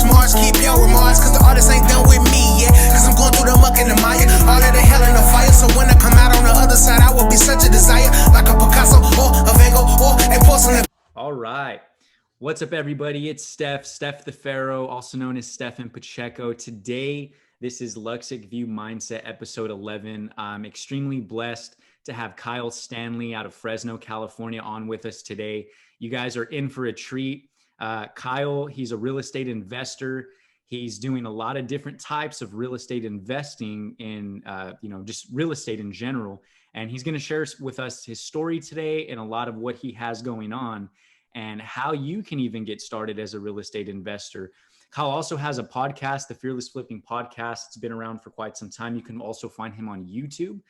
Mars, keep your remarks, cause the artist ain't done with me yet. Cause I'm going through the muck and the mire, all of the hell and the fire. So when I come out on the other side, I will be such a desire, like a Picasso or a Van Gogh or a porcelain. All right. What's up, everybody? It's Steph the Pharaoh, also known as Stefan Pacheco. Today, this is Luxic Vue Mindset, episode 11. I'm extremely blessed to have Kyle Stanley out of Fresno, California on with us today. You guys are in for a treat. Kyle, he's a real estate investor. He's doing a lot of different types of real estate investing in, just real estate in general. And he's going to share with us his story today and a lot of what he has going on and how you can even get started as a real estate investor. Kyle also has a podcast, the Fearless Flipping Podcast. It's been around for quite some time. You can also find him on YouTube.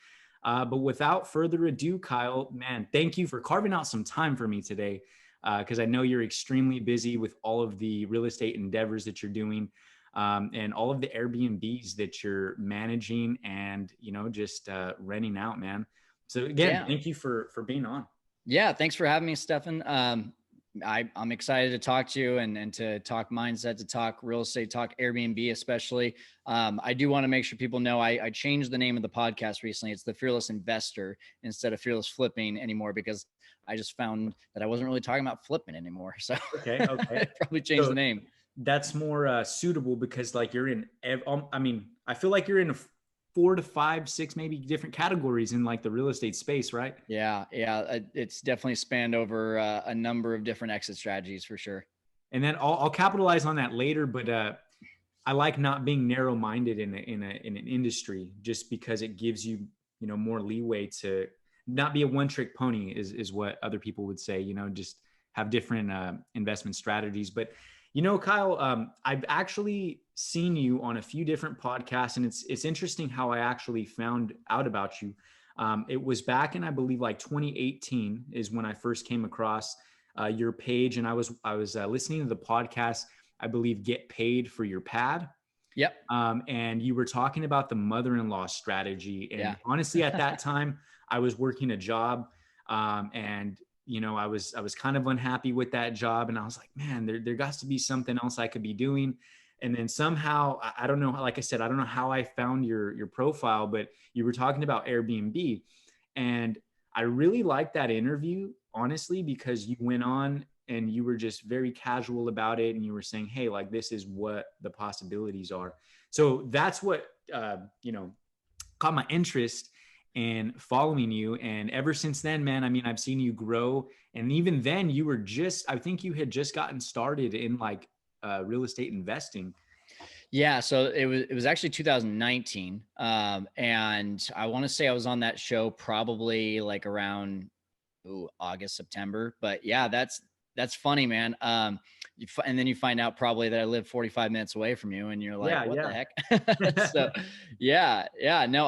But without further ado, Kyle, man, thank you for carving out some time for me today, because I know you're extremely busy with all of the real estate endeavors that you're doing, and all of the Airbnbs that you're managing and, just renting out, man. So again, Thank you for being on. Yeah, thanks for having me, Stefan. I'm excited to talk to you and to talk mindset, to talk real estate, talk Airbnb especially. I do want to make sure people know I changed the name of the podcast recently. It's the Fearless Investor instead of Fearless Flipping anymore, because I just found that I wasn't really talking about flipping anymore. So okay. Probably change the name. That's more suitable because you're in, I feel like you're in 4 to 5, 6, maybe different categories in the real estate space, right? Yeah. It's definitely spanned over a number of different exit strategies for sure. And then I'll capitalize on that later, but I like not being narrow-minded in an industry, just because it gives you, more leeway to not be a one-trick pony is what other people would say, just have different investment strategies. But Kyle, I've actually seen you on a few different podcasts, and it's interesting how I actually found out about you. It was back in, I believe, 2018 is when I first came across your page, and I was listening to the podcast, I believe, Get Paid for Your Pad. Yep. And you were talking about the mother-in-law strategy. And honestly, at that time, I was working a job, and I was kind of unhappy with that job, and I was like, man, there got to be something else I could be doing. And then somehow, I don't know, like I said, I don't know how I found your profile, but you were talking about Airbnb, and I really liked that interview, honestly, because you went on and you were just very casual about it, and you were saying, hey, this is what the possibilities are. So that's what caught my interest and following you. And ever since then, man, I've seen you grow. And even then you were I think you had just gotten started in real estate investing. Yeah. So it was actually 2019. And I want to say I was on that show probably around August, September. But yeah, that's funny, man. And then you find out probably that I live 45 minutes away from you, and you're like, what the heck? So yeah. No,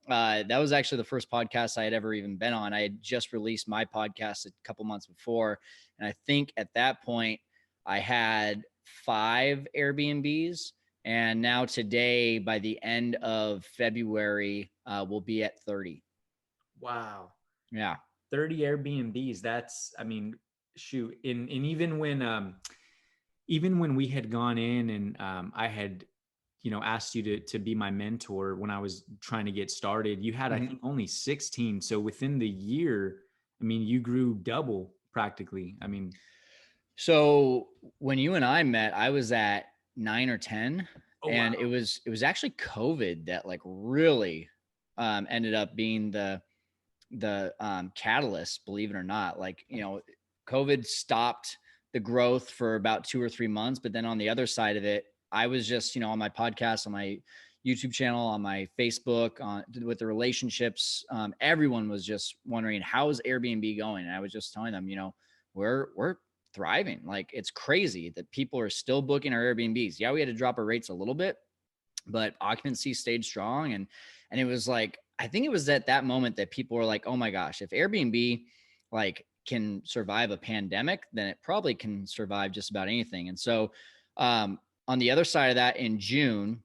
that was actually the first podcast I had ever even been on. I had just released my podcast a couple months before. And I think at that point I had 5 Airbnbs. And now today, by the end of February, we'll be at 30. Wow. Yeah. 30 Airbnbs. That's, shoot. And even when we had gone in and I had, asked you to be my mentor when I was trying to get started, you had, I think, only 16. So within the year, you grew double practically. So when you and I met, I was at 9 or 10. And wow. It was actually COVID that really ended up being the catalyst, believe it or not. COVID stopped the growth for about 2 or 3 months. But then on the other side of it, I was just, on my podcast, on my YouTube channel, on my Facebook, with the relationships, everyone was just wondering, how is Airbnb going? And I was just telling them, we're thriving. It's crazy that people are still booking our Airbnbs. Yeah, we had to drop our rates a little bit, but occupancy stayed strong. And it was I think it was at that moment that people were like, oh my gosh, if Airbnb can survive a pandemic, then it probably can survive just about anything. And so on the other side of that, in June,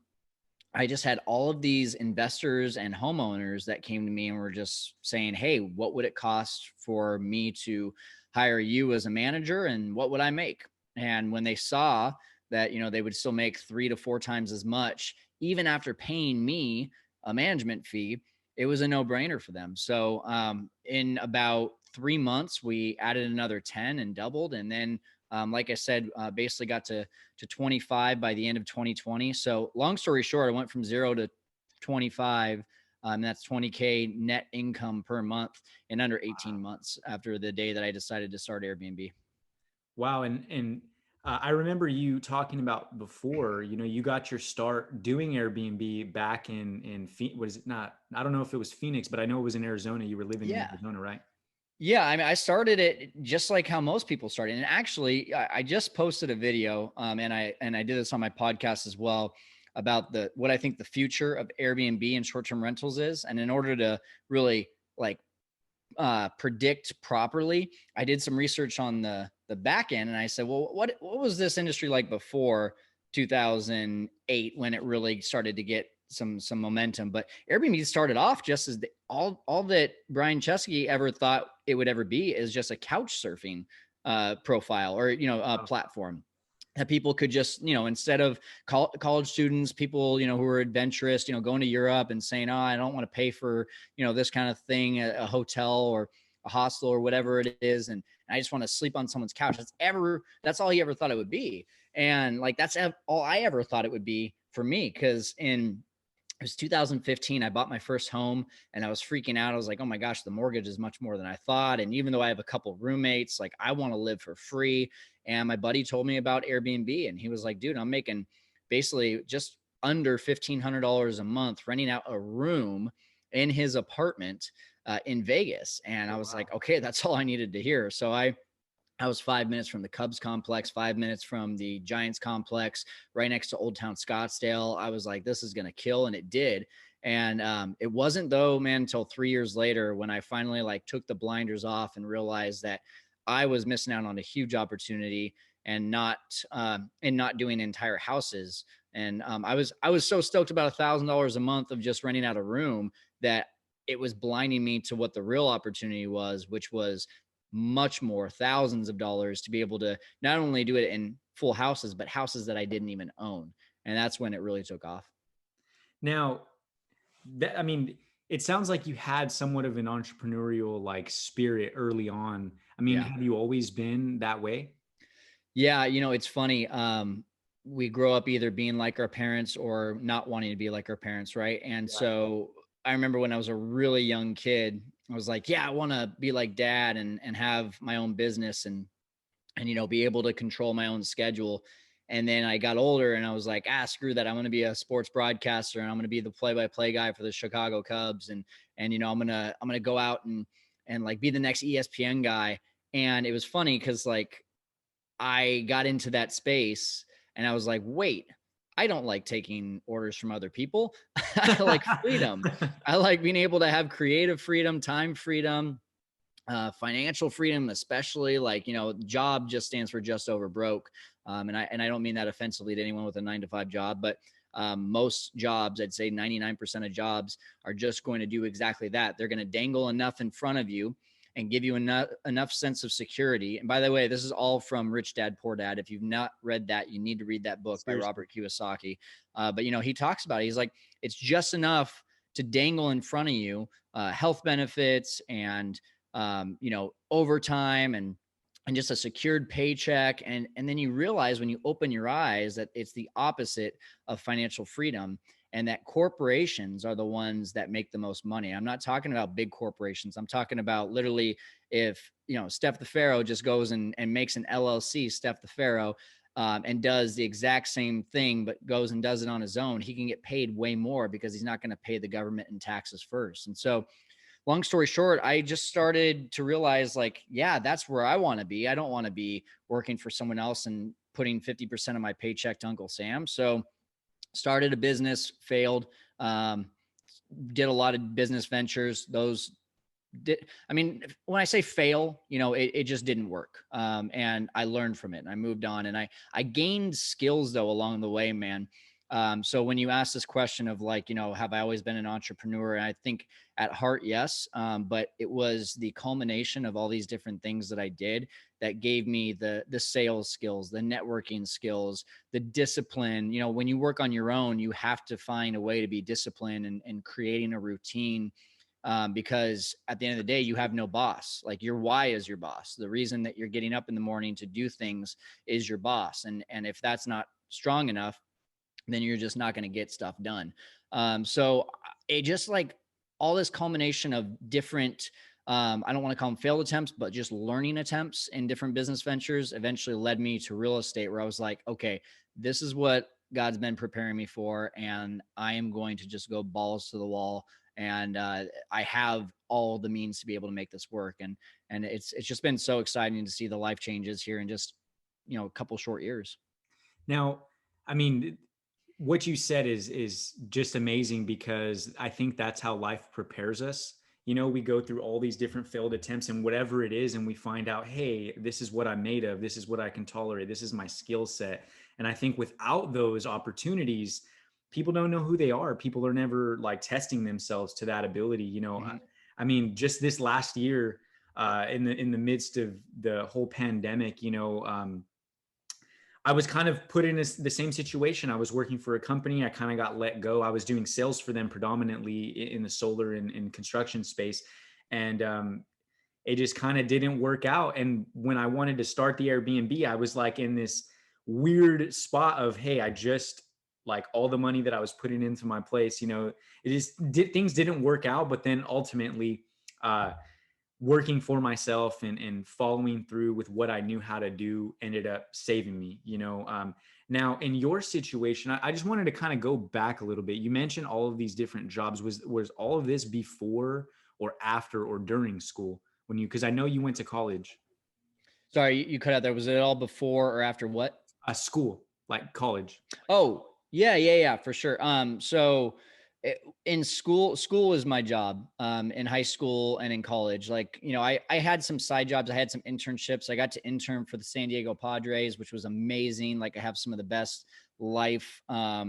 I just had all of these investors and homeowners that came to me and were just saying, hey, what would it cost for me to hire you as a manager, and what would I make? And when they saw that, they would still make 3 to 4 times as much, even after paying me a management fee. It was a no-brainer for them. So in about 3 months, we added another 10 and doubled. And then, like I said, basically got to 25 by the end of 2020. So long story short, I went from 0 to 25. That's 20K net income per month in under 18 months after the day that I decided to start Airbnb. Wow. And I remember you talking about before, you got your start doing Airbnb back in what is it? Not, I don't know if it was Phoenix, but I know it was in Arizona. You were living in Arizona, right? Yeah. I mean, I started it just like how most people started. And actually I just posted a video and I did this on my podcast as well about what I think the future of Airbnb and short-term rentals is. And in order to really predict properly, I did some research on the back end, and I said, well, what was this industry like before 2008 when it really started to get some momentum? But Airbnb started off just as all that Brian Chesky ever thought it would ever be is just a couch surfing profile or platform that people could just, instead of college students, people, who are adventurous, going to Europe and saying, oh, I don't want to pay for, this kind of thing, a hotel or a hostel or whatever it is. And I just want to sleep on someone's couch. That's all he ever thought it would be. And like, that's all I ever thought it would be for me. Cause it was 2015. I bought my first home and I was freaking out. I was like, oh my gosh, the mortgage is much more than I thought. And even though I have a couple roommates, like I want to live for free. And my buddy told me about Airbnb and he was like, dude, I'm making basically just under $1,500 a month renting out a room in his apartment in Vegas. And I was like, okay, that's all I needed to hear. So I was 5 minutes from the Cubs complex, 5 minutes from the Giants complex, right next to Old Town Scottsdale. I was like, this is going to kill. And it did. And it wasn't though, man, until 3 years later when I finally took the blinders off and realized that I was missing out on a huge opportunity and not doing entire houses. And I was so stoked about $1,000 a month of just renting out a room that it was blinding me to what the real opportunity was, which was much more, thousands of dollars to be able to not only do it in full houses, but houses that I didn't even own. And that's when it really took off. Now, it sounds like you had somewhat of an entrepreneurial spirit early on. Have you always been that way? Yeah. It's funny. We grow up either being like our parents or not wanting to be like our parents. Right. And so I remember when I was a really young kid, I was like, yeah, I want to be like dad and have my own business and be able to control my own schedule. And then I got older and I was like, screw that. I'm going to be a sports broadcaster and I'm going to be the play-by-play guy for the Chicago Cubs. And I'm going to go out and be the next ESPN guy. And it was funny because I got into that space and I was like, wait, I don't like taking orders from other people. I like freedom. I like being able to have creative freedom, time freedom, financial freedom, especially job just stands for just over broke. And I don't mean that offensively to anyone with a 9-to-5 job, but most jobs, I'd say 99% of jobs are just going to do exactly that. They're going to dangle enough in front of you and give you enough sense of security. And by the way, this is all from Rich Dad, Poor Dad. If you've not read that, you need to read that book by Robert Kiyosaki. But he talks about it. He's like, it's just enough to dangle in front of you, health benefits and, overtime and just a secured paycheck. And then you realize when you open your eyes that it's the opposite of financial freedom. And that corporations are the ones that make the most money. I'm not talking about big corporations. I'm talking about literally if, Steph the Pharaoh just goes and makes an LLC, Steph the Pharaoh, and does the exact same thing, but goes and does it on his own, he can get paid way more because he's not going to pay the government and taxes first. And so long story short, I just started to realize that's where I want to be. I don't want to be working for someone else and putting 50% of my paycheck to Uncle Sam. So started a business, failed, did a lot of business ventures. When I say fail, it just didn't work. And I learned from it and I moved on and I gained skills though, along the way, man. So when you ask this question of like, have I always been an entrepreneur? And I think at heart, yes. But it was the culmination of all these different things that I did that gave me the sales skills, the networking skills, the discipline. When you work on your own, you have to find a way to be disciplined and creating a routine. Because at the end of the day, you have no boss. Like your why is your boss. The reason that you're getting up in the morning to do things is your boss. And if that's not strong enough, then you're just not going to get stuff done. So it just like all this culmination of different, I don't want to call them failed attempts, but just learning attempts in different business ventures eventually led me to real estate, where I was like, okay, this is what God's been preparing me for. And I am going to just go balls to the wall. And I have all the means to be able to make this work. And it's just been so exciting to see the life changes here in just, a couple short years. Now, I mean, what you said is just amazing, because I think that's how life prepares us. We go through all these different failed attempts and whatever it is, and we find out, hey, this is what I'm made of. This is what I can tolerate. This is my skill set. And I think without those opportunities, people don't know who they are. People are never like testing themselves to that ability. Mm-hmm. I mean, just this last year, in the midst of the whole pandemic, I was kind of put in the same situation. I was working for a company. I kind of got let go. I was doing sales for them predominantly in the solar and construction space. And it just kind of didn't work out. And when I wanted to start the Airbnb, I was like in this weird spot of, hey, I just like all the money that I was putting into my place, things didn't work out. But then ultimately, working for myself and following through with what I knew how to do ended up saving me, now in your situation, I just wanted to kind of go back a little bit. You mentioned all of these different jobs. Was all of this before or after or during school because I know you went to college? Sorry, you cut out there. Was it all before or after what? School, like college. Oh, yeah, for sure. So in school was my job, in high school and in college. Like, I had some side jobs. I had some internships. I got to intern for the San Diego Padres, which was amazing. Like I have some of the best life,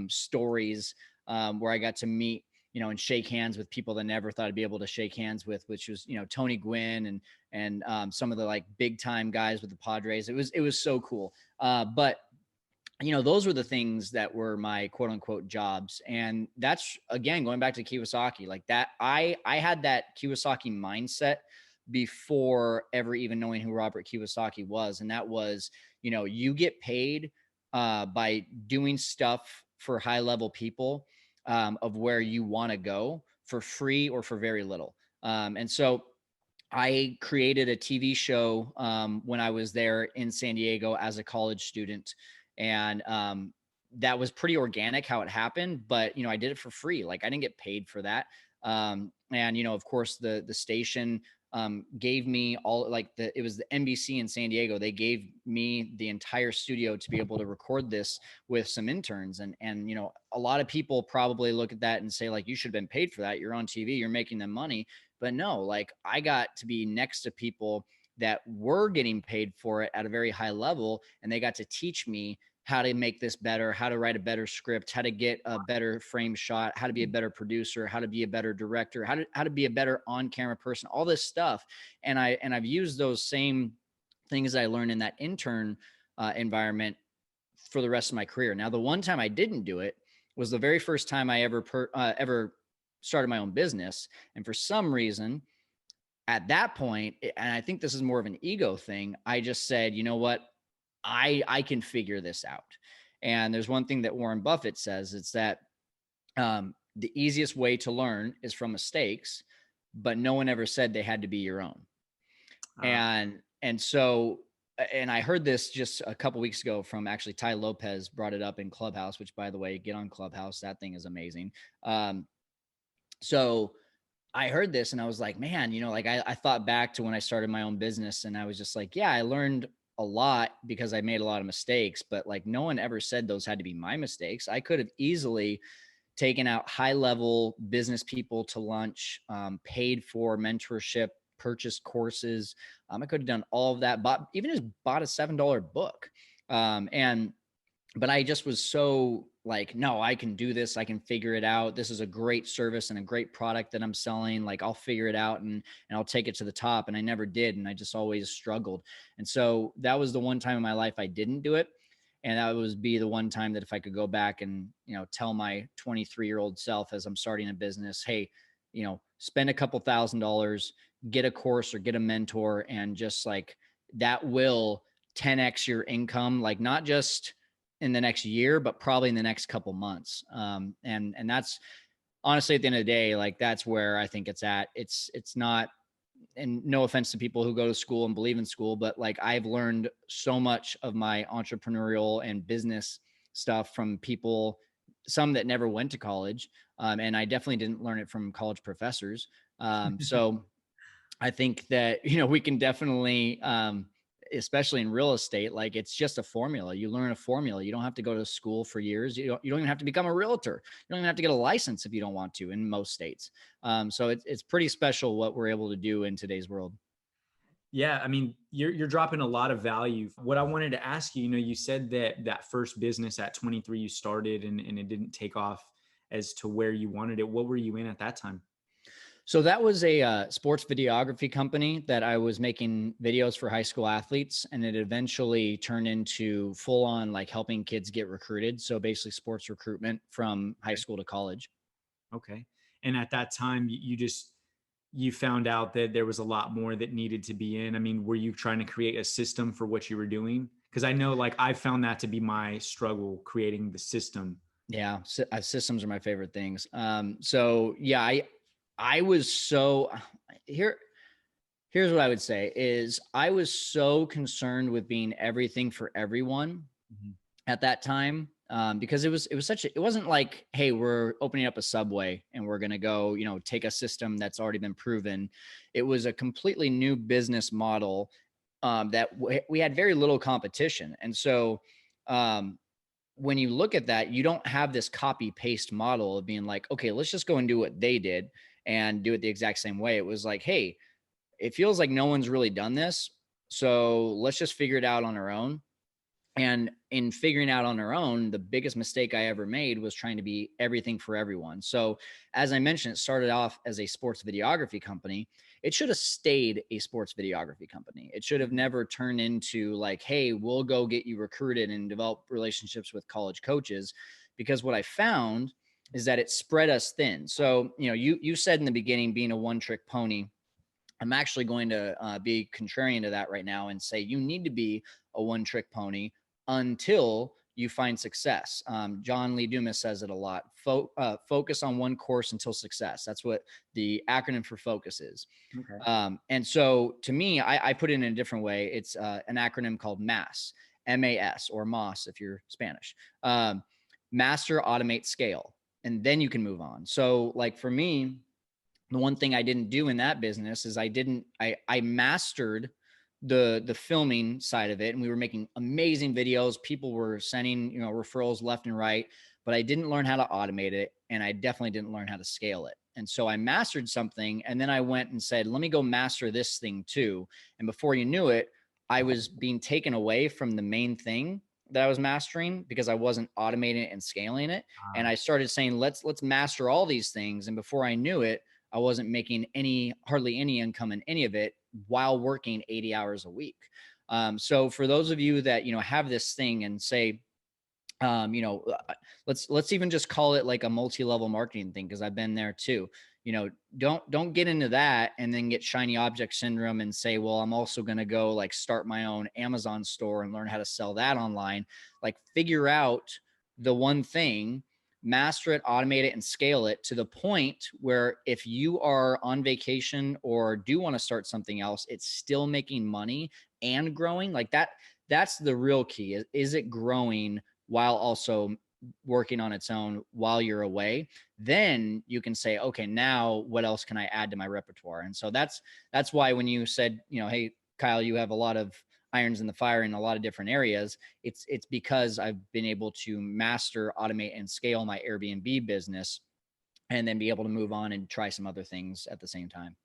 stories, where I got to meet, and shake hands with people that never thought I'd be able to shake hands with, which was, Tony Gwynn and some of the like big time guys with the Padres. It was so cool. But those were the things that were my quote unquote jobs. And that's, again, going back to Kiyosaki, like that, I had that Kiyosaki mindset before ever even knowing who Robert Kiyosaki was. And that was, you get paid by doing stuff for high level people, of where you want to go for free or for very little. And so I created a TV show when I was there in San Diego as a college student. And that was pretty organic how it happened, but I did it for free. Like I didn't get paid for that. And of course the station gave me all, like it was the NBC in San Diego. They gave me the entire studio to be able to record this with some interns. And a lot of people probably look at that and say like, you should have been paid for that. You're on TV, you're making them money. But no, like I got to be next to people that were getting paid for it at a very high level. And they got to teach me how to make this better, how to write a better script, how to get a better frame shot, how to be a better producer, how to be a better director, how to be a better on-camera person, all this stuff. And I've used those same things I learned in that intern environment for the rest of my career. Now, the one time I didn't do it was the very first time I ever started my own business. And for some reason, at that point, and I think this is more of an ego thing, I just said, you know what? I can figure this out. And there's one thing that Warren Buffett says, it's that the easiest way to learn is from mistakes, but no one ever said they had to be your own. And so, and I heard this just a couple weeks ago from actually Ty Lopez brought it up in Clubhouse, which by the way, get on Clubhouse. That thing is amazing. So I heard this and I was like, man, like I thought back to when I started my own business and I was just like, yeah, I learned a lot because I made a lot of mistakes, but like no one ever said those had to be my mistakes. I could have easily taken out high level business people to lunch, paid for mentorship, purchased courses. I could have done all of that, even just bought a $7 book. And but I just was so like, no, I can do this. I can figure it out. This is a great service and a great product that I'm selling. Like I'll figure it out and I'll take it to the top. And I never did. And I just always struggled. And so that was the one time in my life I didn't do it. And that was be the one time that if I could go back and, tell my 23-year-old self as I'm starting a business, hey, spend a couple $1,000s, get a course or get a mentor, and just like that will 10x your income, like not just in the next year, but probably in the next couple months. And that's honestly at the end of the day, like that's where I think it's at. It's not, and no offense to people who go to school and believe in school, but like I've learned so much of my entrepreneurial and business stuff from people, some that never went to college. And I definitely didn't learn it from college professors. So I think that, we can definitely, especially in real estate, like it's just a formula. You learn a formula. You don't have to go to school for years. You don't even have to become a realtor. You don't even have to get a license if you don't want to in most states. So it's pretty special what we're able to do in today's world. Yeah, I mean, you're dropping a lot of value. What I wanted to ask you, you said that first business at 23 you started and it didn't take off as to where you wanted it. What were you in at that time? So that was a sports videography company that I was making videos for high school athletes, and it eventually turned into full on like helping kids get recruited. So basically sports recruitment from high school to college. Okay. And at that time, you found out that there was a lot more that needed to be in. I mean, were you trying to create a system for what you were doing? Because I know like I found that to be my struggle, creating the system. Yeah, systems are my favorite things. So yeah, I was so here. Here's what I would say is I was so concerned with being everything for everyone Mhm. at that time, because it wasn't like, hey, we're opening up a Subway and we're gonna go, take a system that's already been proven. It was a completely new business model, that we had very little competition, and so um, when you look at that, you don't have this copy paste model of being like, okay, let's just go and do what they did and do it the exact same way. It was like, hey, it feels like no one's really done this, so let's just figure it out on our own. And in figuring out on our own, the biggest mistake I ever made was trying to be everything for everyone. So, as I mentioned, it started off as a sports videography company. It should have stayed a sports videography company. It should have never turned into like, hey, we'll go get you recruited and develop relationships with college coaches. Because what I found is that it spread us thin. So, you said in the beginning, being a one trick pony. I'm actually going to be contrarian to that right now and say you need to be a one trick pony until you find success. John Lee Dumas says it a lot. Focus on one course until success. That's what the acronym for focus is. Okay. And so to me, I put it in a different way. It's an acronym called MAS, MAS, or MOS if you're Spanish. Master, automate, scale. And then you can move on. So like for me, the one thing I didn't do in that business is I mastered the filming side of it, and we were making amazing videos. People were sending, referrals left and right, but I didn't learn how to automate it, and I definitely didn't learn how to scale it. And so I mastered something, and then I went and said, let me go master this thing too. And before you knew it, I was being taken away from the main thing that I was mastering because I wasn't automating it and scaling it. And I started saying, let's master all these things. And before I knew it, I wasn't making hardly any income in any of it while working 80 hours a week. So for those of you that, have this thing and say, let's even just call it like a multi-level marketing thing, because I've been there too. Don't get into that and then get shiny object syndrome and say, well, I'm also going to go like start my own Amazon store and learn how to sell that online. Like figure out the one thing, master it, automate it, and scale it to the point where if you are on vacation or do want to start something else, it's still making money and growing. Like that's the real key. Is it growing while also working on its own while you're away? Then you can say, okay, now what else can I add to my repertoire? And so that's why when you said, hey, Kyle, you have a lot of irons in the fire in a lot of different areas. It's because I've been able to master, automate, and scale my Airbnb business, and then be able to move on and try some other things at the same time.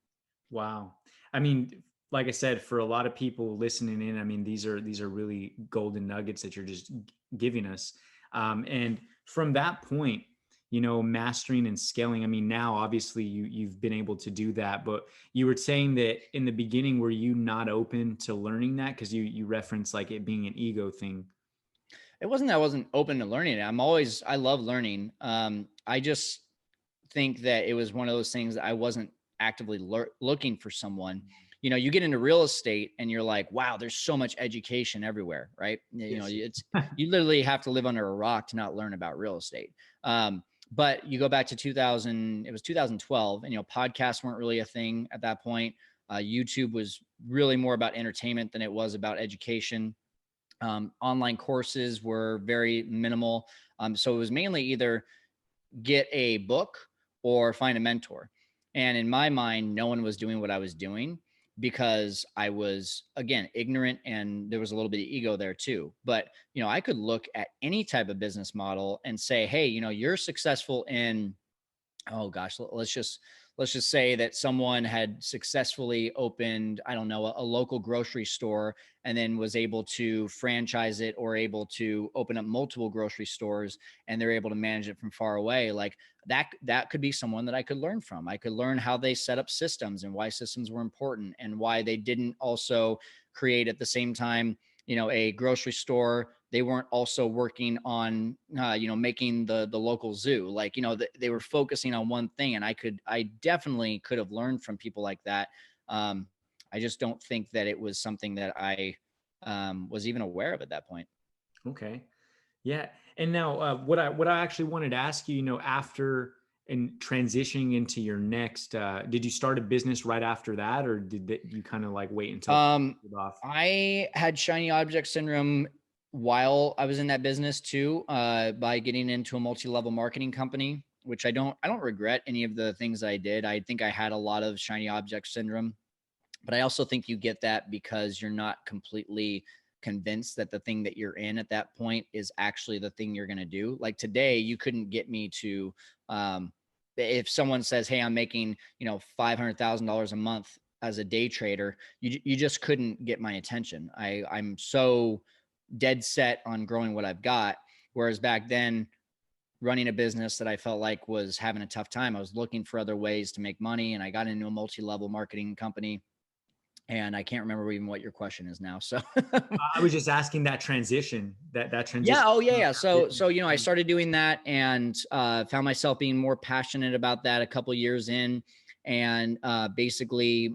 Wow. I mean, like I said, for a lot of people listening in, I mean, these are really golden nuggets that you're just giving us. And from that point, mastering and scaling, I mean, now obviously you've been able to do that, but you were saying that in the beginning, were you not open to learning that? Cause you referenced like it being an ego thing. It wasn't that I wasn't open to learning it. I love learning. I just think that it was one of those things that I wasn't actively looking for someone. You get into real estate and you're like, wow, there's so much education everywhere, right? Yes. You literally have to live under a rock to not learn about real estate. But you go back to 2012, and podcasts weren't really a thing at that point. YouTube was really more about entertainment than it was about education. Online courses were very minimal. So it was mainly either get a book or find a mentor. And in my mind, no one was doing what I was doing because I was, again, ignorant, and there was a little bit of ego there too. But, I could look at any type of business model and say, hey, you're successful in, oh gosh, let's just say that someone had successfully opened, I don't know, a local grocery store, and then was able to franchise it or able to open up multiple grocery stores, and they're able to manage it from far away. Like that could be someone that I could learn from. I could learn how they set up systems and why systems were important, and why they didn't also create at the same time, a grocery store. They weren't also working on, making the local zoo. Like, they were focusing on one thing, and I definitely could have learned from people like that. I just don't think that it was something that I was even aware of at that point. Okay. Yeah. And now what I actually wanted to ask you, after and transitioning into your next, did you start a business right after that, or did you kind of like wait until it off? I had shiny object syndrome while I was in that business too, by getting into a multi-level marketing company, which I don't regret any of the things I did. I think I had a lot of shiny object syndrome, but I also think you get that because you're not completely convinced that the thing that you're in at that point is actually the thing you're going to do. Like today, you couldn't get me to, if someone says, hey, I'm making, $500,000 a month as a day trader, you just couldn't get my attention. I'm so dead set on growing what I've got. Whereas back then, running a business that I felt like was having a tough time, I was looking for other ways to make money, and I got into a multi-level marketing company. And I can't remember even what your question is now. So I was just asking that transition, that transition. Yeah. Oh yeah. So, I started doing that, and found myself being more passionate about that a couple of years in. And basically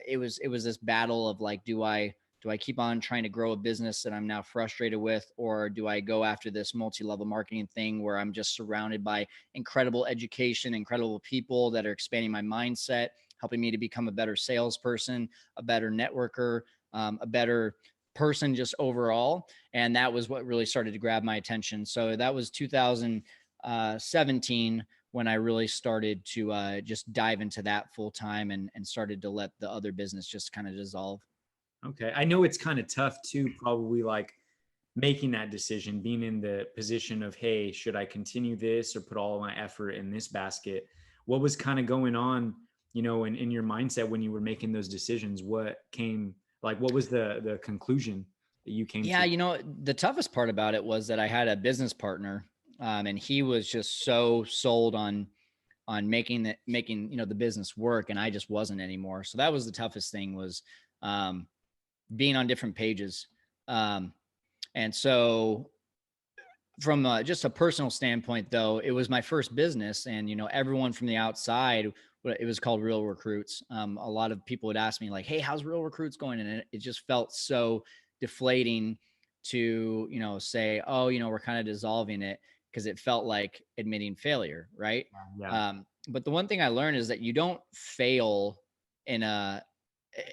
it was this battle of like, do I keep on trying to grow a business that I'm now frustrated with, or do I go after this multi-level marketing thing where I'm just surrounded by incredible education, incredible people that are expanding my mindset, helping me to become a better salesperson, a better networker, a better person just overall. And that was what really started to grab my attention. So that was 2017 when I really started to just dive into that full time, and started to let the other business just kind of dissolve. Okay. I know it's kind of tough too, probably like making that decision, being in the position of, hey, should I continue this or put all my effort in this basket? What was kind of going on, in your mindset when you were making those decisions? What was the conclusion that you came to? Yeah, the toughest part about it was that I had a business partner, and he was just so sold on making the business work, and I just wasn't anymore. So that was the toughest thing, was being on different pages. And so from just a personal standpoint, though, it was my first business, and everyone from the outside, it was called Real Recruits. A lot of people would ask me like, hey, how's Real Recruits going? And it just felt so deflating to, say, oh, we're kind of dissolving it, because it felt like admitting failure. Right. Yeah. But the one thing I learned is that you don't fail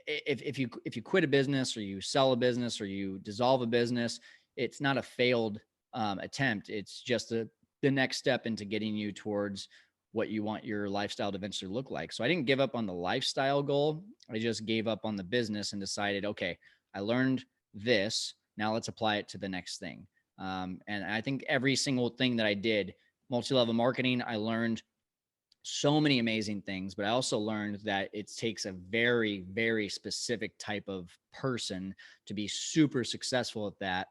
if you quit a business, or you sell a business, or you dissolve a business, it's not a failed attempt. It's just the next step into getting you towards what you want your lifestyle to eventually look like. So I didn't give up on the lifestyle goal. I just gave up on the business and decided, okay, I learned this. Now let's apply it to the next thing. And I think every single thing that I did, multi-level marketing, I learned so many amazing things, but I also learned that it takes a very, very specific type of person to be super successful at that.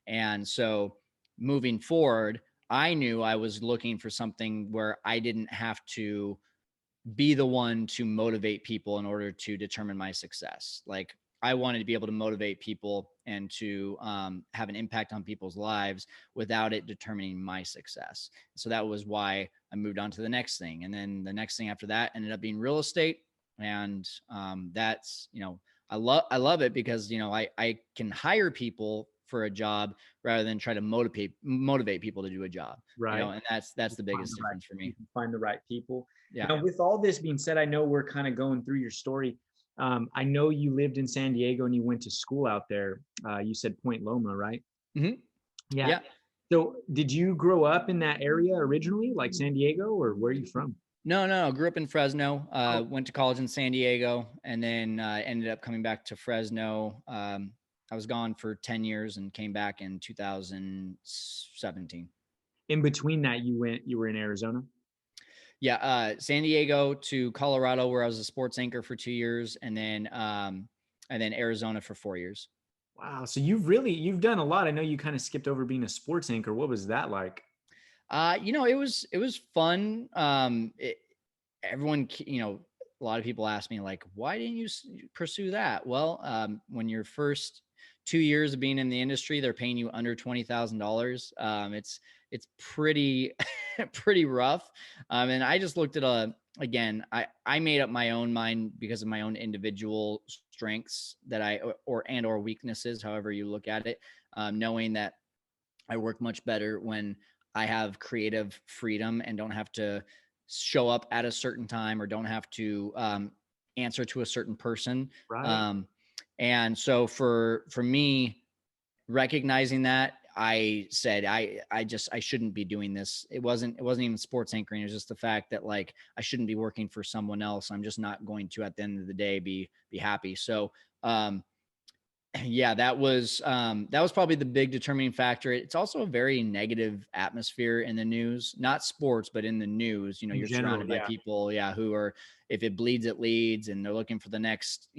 And so moving forward, I knew I was looking for something where I didn't have to be the one to motivate people in order to determine my success. Like I wanted to be able to motivate people and to have an impact on people's lives without it determining my success. So that was why I moved on to the next thing. And then the next thing after that ended up being real estate. And that's, I love it because, I can hire people for a job rather than try to motivate people to do a job. Right. And that's the biggest difference for me. You can find the right people. Yeah. Now, with all this being said, I know we're kind of going through your story. I know you lived in San Diego and you went to school out there. You said Point Loma, right? Mm-hmm. Yeah. So did you grow up in that area originally, like San Diego, or where are you from? No. Grew up in Fresno, went to college in San Diego, and then ended up coming back to Fresno. I was gone for 10 years and came back in 2017. In between that, you were in Arizona? Yeah, San Diego to Colorado, where I was a sports anchor for 2 years, and then Arizona for 4 years. Wow. So you've done a lot. I know you kind of skipped over being a sports anchor. What was that like? It was fun. Everyone, a lot of people ask me like, why didn't you pursue that? Well, when your first 2 years of being in the industry, they're paying you under $20,000. It's pretty, pretty rough. And I just looked at again, I made up my own mind because of my own individual strengths that or weaknesses, however you look at it, knowing that I work much better when I have creative freedom and don't have to show up at a certain time or don't have to answer to a certain person. Right. And so for me, recognizing that, I said, I shouldn't be doing this. It wasn't even sports anchoring. It was just the fact that like, I shouldn't be working for someone else. I'm just not going to, at the end of the day, be happy. So, yeah, that was probably the big determining factor. It's also a very negative atmosphere in the news, not sports, but in the news. You're surrounded by people, who are, if it bleeds, it leads, and they're looking for the next,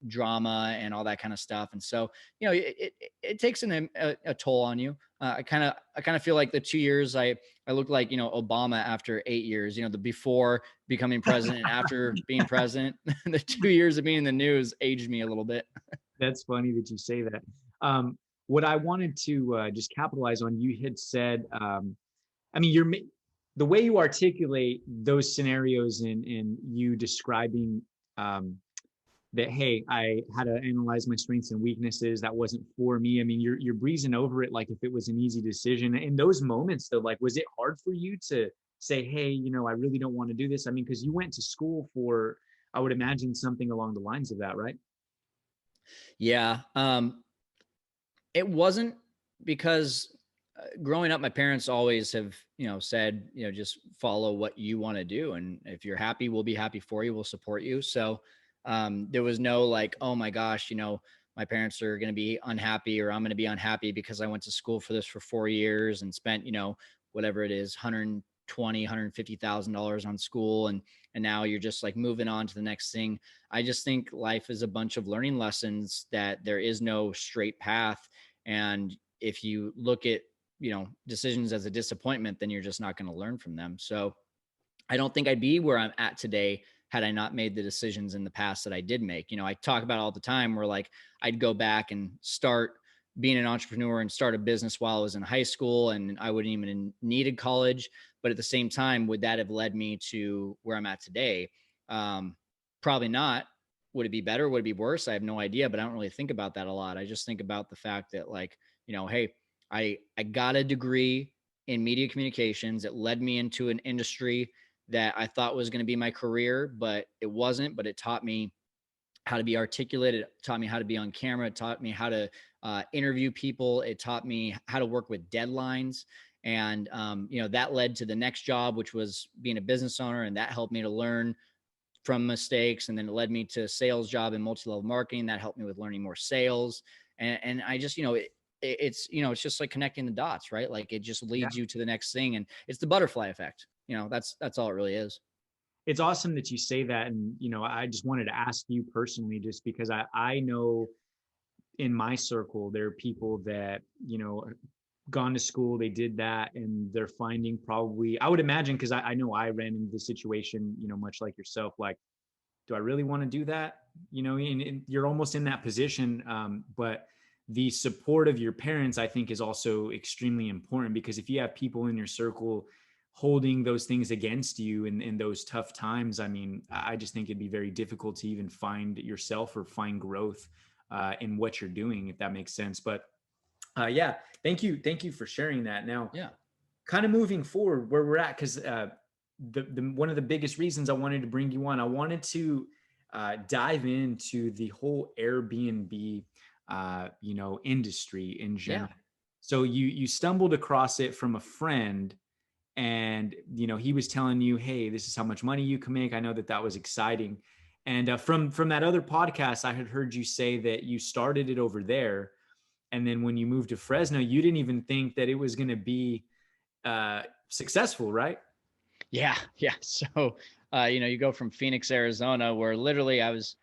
drama and all that kind of stuff. And so, it takes a toll on you. I kind of feel like the 2 years I looked like, Obama after 8 years, the before becoming president and after being president, the 2 years of being in the news aged me a little bit. That's funny that you say that. What I wanted to just capitalize on, you had said, the way you articulate those scenarios and you describing that, hey, I had to analyze my strengths and weaknesses. That wasn't for me. I mean, you're breezing over it like if it was an easy decision. In those moments, though, like, was it hard for you to say, hey, I really don't want to do this? I mean, because you went to school for, I would imagine, something along the lines of that, right? Yeah. It wasn't, because growing up, my parents always have, said, just follow what you want to do. And if you're happy, we'll be happy for you. We'll support you. So there was no like, oh my gosh, my parents are going to be unhappy, or I'm going to be unhappy because I went to school for this for 4 years and spent, whatever it is, $150,000 on school. And now you're just like moving on to the next thing. I just think life is a bunch of learning lessons, that there is no straight path. And if you look at, decisions as a disappointment, then you're just not going to learn from them. So I don't think I'd be where I'm at today had I not made the decisions in the past that I did make. I talk about all the time where like I'd go back and start being an entrepreneur and start a business while I was in high school, and I wouldn't even needed college. But at the same time, would that have led me to where I'm at today? Probably not. Would it be better? Would it be worse? I have no idea, but I don't really think about that a lot. I just think about the fact that like, hey, I got a degree in media communications. It led me into an industry that I thought was going to be my career, but it wasn't. But it taught me how to be articulate. It taught me how to be on camera. It taught me how to interview people. It taught me how to work with deadlines. And, that led to the next job, which was being a business owner. And that helped me to learn from mistakes. And then it led me to a sales job in multi-level marketing. That helped me with learning more sales. And I just, it's just like connecting the dots, right? Like it just leads you to the next thing. And it's the butterfly effect. That's all it really is. It's awesome that you say that. And, I just wanted to ask you personally, just because I know in my circle, there are people that, gone to school, they did that, and they're finding probably, I would imagine, because I know I ran into the situation, much like yourself, like, do I really want to do that? And you're almost in that position. But the support of your parents, I think, is also extremely important, because if you have people in your circle holding those things against you in those tough times, I mean, I just think it'd be very difficult to even find yourself or find growth in what you're doing, if that makes sense. But yeah, thank you for sharing that. Now, Yeah. kind of moving forward where we're at, because the one of the biggest reasons I wanted to bring you on, I wanted to dive into the whole Airbnb, industry in general. Yeah. So you stumbled across it from a friend, and he was telling you, hey, this is how much money you can make. I know that was exciting. And from that other podcast, I had heard you say that you started it over there, and then when you moved to Fresno, you didn't even think that it was going to be successful, right? Yeah. Yeah. So, you go from Phoenix, Arizona, where literally I was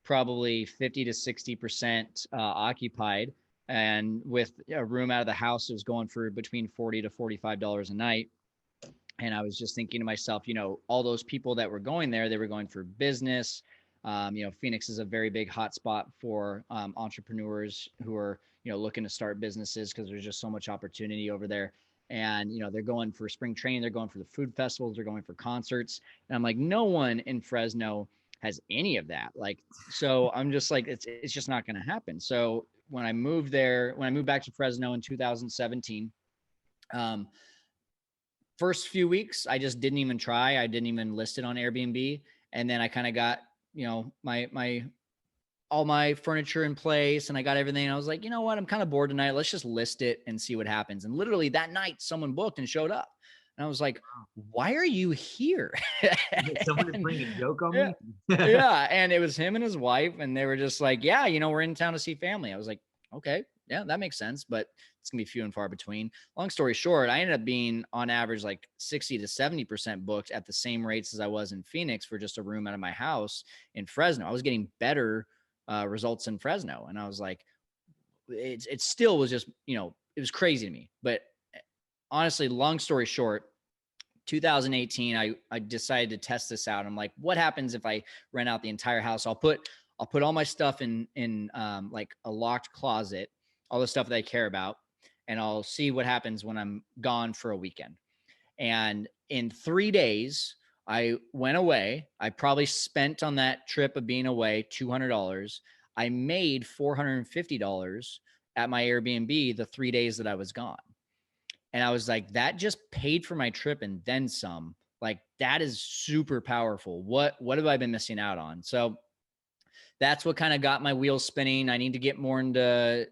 probably 50 to 60% occupied. And with a room out of the house, it was going for between $40 to $45 a night. And I was just thinking to myself, all those people that were going there, they were going for business. Phoenix is a very big hotspot for entrepreneurs who are, looking to start businesses, because there's just so much opportunity over there. And, they're going for spring training, they're going for the food festivals, they're going for concerts. And I'm like, no one in Fresno has any of that. Like, so I'm just like, it's just not going to happen. So when I moved back to Fresno in 2017, first few weeks, I just didn't even try. I didn't even list it on Airbnb. And then I kind of got, my all my furniture in place, and I got everything. I was like, you know what? I'm kind of bored tonight. Let's just list it and see what happens. And literally that night, someone booked and showed up. And I was like, why are you here? Someone is playing a joke on yeah, me. yeah. And it was him and his wife. And they were just like, yeah, we're in town to see family. I was like, okay, yeah, that makes sense. But it's going to be few and far between. Long story short, I ended up being on average like 60 to 70% booked at the same rates as I was in Phoenix for just a room out of my house in Fresno. I was getting better results in Fresno. And I was like, it still was just, it was crazy to me. But honestly, long story short, 2018, I decided to test this out. I'm like, what happens if I rent out the entire house? I'll put all my stuff in like a locked closet, all the stuff that I care about, and I'll see what happens when I'm gone for a weekend. And in 3 days, I went away. I probably spent on that trip of being away $200. I made $450 at my Airbnb the 3 days that I was gone. And I was like, that just paid for my trip and then some. Like, that is super powerful. What have I been missing out on? So that's what kind of got my wheels spinning. I need to get more into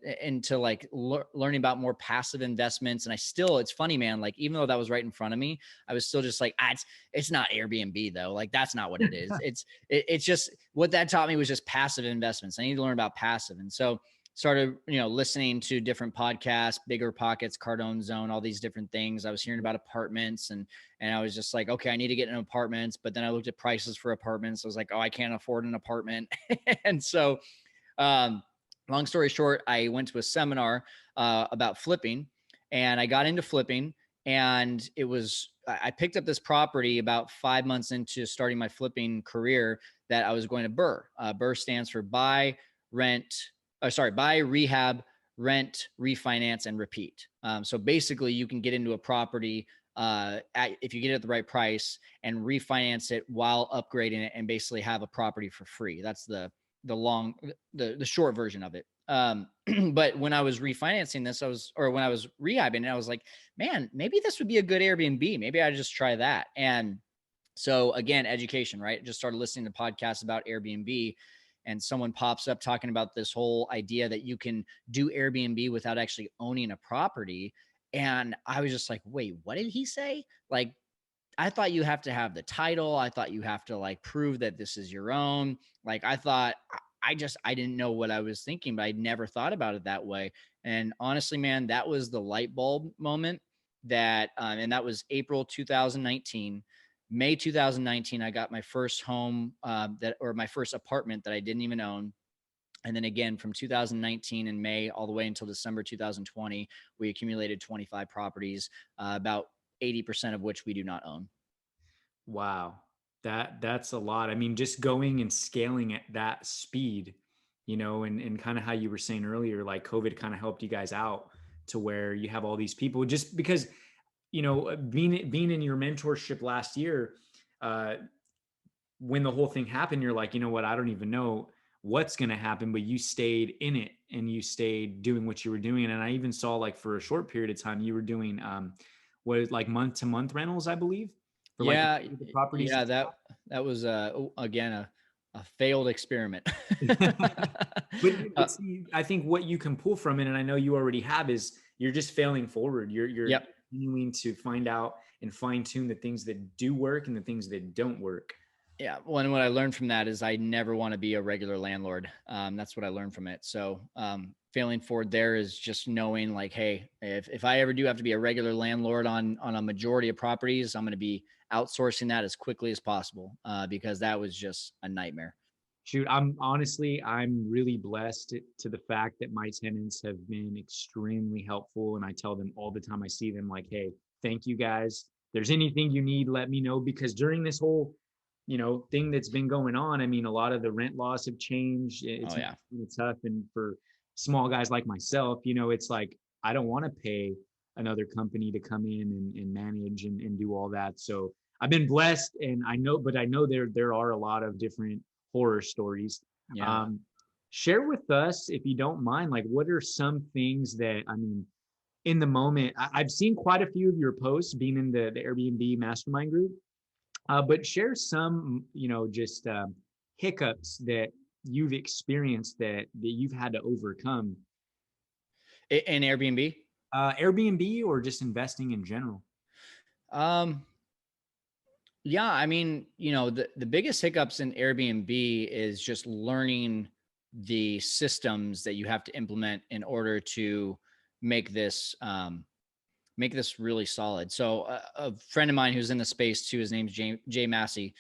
like learning about more passive investments. And it's funny, man, like, even though that was right in front of me, I was still just like, it's not Airbnb though. Like, that's not what it is. It's just, what that taught me was just passive investments. I need to learn about passive. And so started, listening to different podcasts, Bigger Pockets, Cardone Zone, all these different things. I was hearing about apartments, and I was just like, okay, I need to get in apartments. But then I looked at prices for apartments. I was like, oh, I can't afford an apartment. And so, long story short, I went to a seminar about flipping, and I got into flipping. And I picked up this property about 5 months into starting my flipping career that I was going to BRRRR. BRRRR stands for buy, rehab, rent, refinance, and repeat. So basically, you can get into a property if you get it at the right price and refinance it while upgrading it, and basically have a property for free. That's the short version of it. But when I was refinancing this, when I was rehabbing it, I was like, man, maybe this would be a good Airbnb. Maybe I just try that. And so again, education, right? Just started listening to podcasts about Airbnb. And someone pops up talking about this whole idea that you can do Airbnb without actually owning a property. And I was just like, wait, what did he say? Like, I thought you have to have the title. I thought you have to like prove that this is your own. Like, I thought, I didn't know what I was thinking, but I never thought about it that way. And honestly, man, that was the light bulb moment and that was April 2019. May 2019, I got my first home my first apartment that I didn't even own. And then again, from 2019 in May all the way until December 2020, we accumulated 25 properties, about 80% of which we do not own. Wow. That's a lot. I mean, just going and scaling at that speed, and kind of how you were saying earlier, like COVID kind of helped you guys out to where you have all these people just because, being in your mentorship last year, when the whole thing happened, you're like, you know what, I don't even know what's going to happen, but you stayed in it and you stayed doing what you were doing. And I even saw like for a short period of time, you were doing, like month to month rentals, I believe. For Yeah. like the properties. Yeah. That was, again, a failed experiment. But see, I think what you can pull from it, and I know you already have, is you're just failing forward. You're Yep. continuing to find out and fine tune the things that do work and the things that don't work. Yeah. Well, and what I learned from that is I never want to be a regular landlord. That's what I learned from it. So failing forward there is just knowing like, hey, if I ever do have to be a regular landlord on a majority of properties, I'm going to be outsourcing that as quickly as possible because that was just a nightmare. Shoot, I'm really blessed to the fact that my tenants have been extremely helpful. And I tell them all the time I see them like, hey, thank you guys. If there's anything you need, let me know. Because during this whole, thing that's been going on, I mean, a lot of the rent laws have changed. It's tough. And for small guys like myself, it's like, I don't want to pay another company to come in and manage and do all that. So I've been blessed, and I know there are a lot of different horror stories. Yeah. Share with us, if you don't mind, like what are some things that, I mean, in the moment, I've seen quite a few of your posts being in the Airbnb mastermind group, but share some, just hiccups that you've experienced that you've had to overcome. In Airbnb? Airbnb or just investing in general? Yeah, I mean, the biggest hiccups in Airbnb is just learning the systems that you have to implement in order to make this really solid. So a friend of mine who's in the space too, his name's Jay Massey.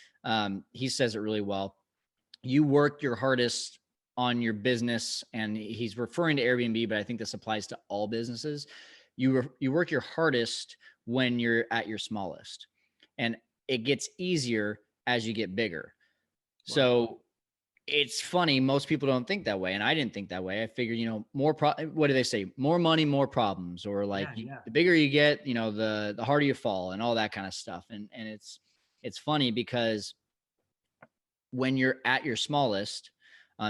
He says it really well. You work your hardest on your business, and he's referring to Airbnb, but I think this applies to all businesses. You work your hardest when you're at your smallest, and it gets easier as you get bigger. Wow. So it's funny. Most people don't think that way. And I didn't think that way. I figured, what do they say? More money, more problems, or like the bigger you get, the harder you fall and all that kind of stuff. And it's funny because when you're at your smallest,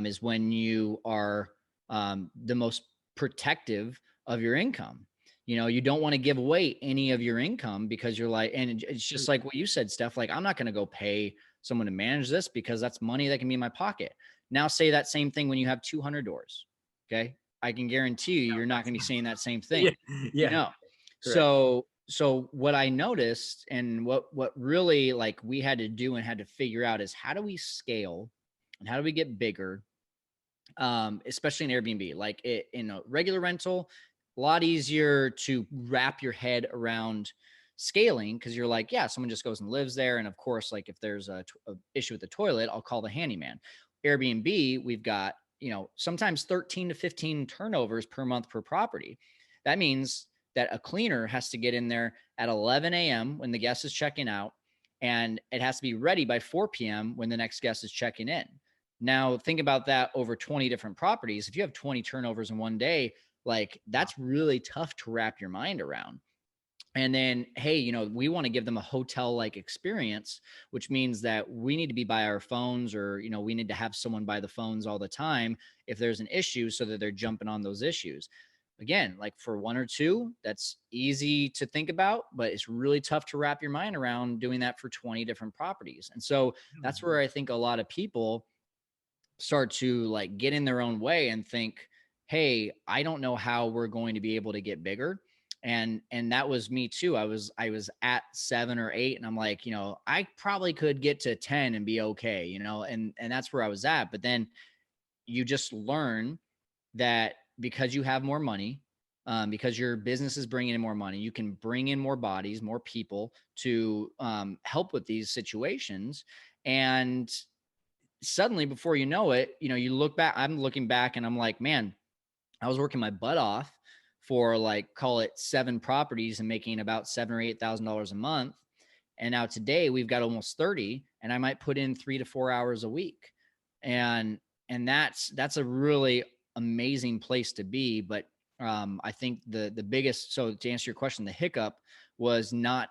is when you are the most protective of your income. You don't want to give away any of your income because you're like, and it's just like what you said, Steph, like, I'm not going to go pay someone to manage this because that's money that can be in my pocket. Now say that same thing when you have 200 doors. Okay. I can guarantee you're not going to be saying that same thing. Yeah. So what I noticed and what really like we had to do and had to figure out is how do we scale and how do we get bigger? Especially in Airbnb, like in a regular rental, a lot easier to wrap your head around scaling because you're like, yeah, someone just goes and lives there. And of course, like if there's a issue with the toilet, I'll call the handyman. Airbnb, we've got, sometimes 13 to 15 turnovers per month per property. That means that a cleaner has to get in there at 11 a.m. when the guest is checking out, and it has to be ready by 4 p.m. when the next guest is checking in. Now, think about that over 20 different properties. If you have 20 turnovers in one day, like that's really tough to wrap your mind around. And then, hey, we want to give them a hotel-like experience, which means that we need to be by our phones or, we need to have someone by the phones all the time if there's an issue so that they're jumping on those issues. Again, like for one or two, that's easy to think about, but it's really tough to wrap your mind around doing that for 20 different properties. And so that's where I think a lot of people start to like get in their own way and think, hey, I don't know how we're going to be able to get bigger. And that was me too. I was at 7 or 8 and I'm like, I probably could get to 10 and be okay, and that's where I was at. But then you just learn that because you have more money, because your business is bringing in more money, you can bring in more bodies, more people to help with these situations. And suddenly before you know it, you look back, I'm looking back and I'm like, man, I was working my butt off for like, call it 7 properties and making about $7,000 or $8,000 a month. And now today we've got almost 30, and I might put in 3 to 4 hours a week. And that's a really amazing place to be. But I think the biggest, so to answer your question, the hiccup was not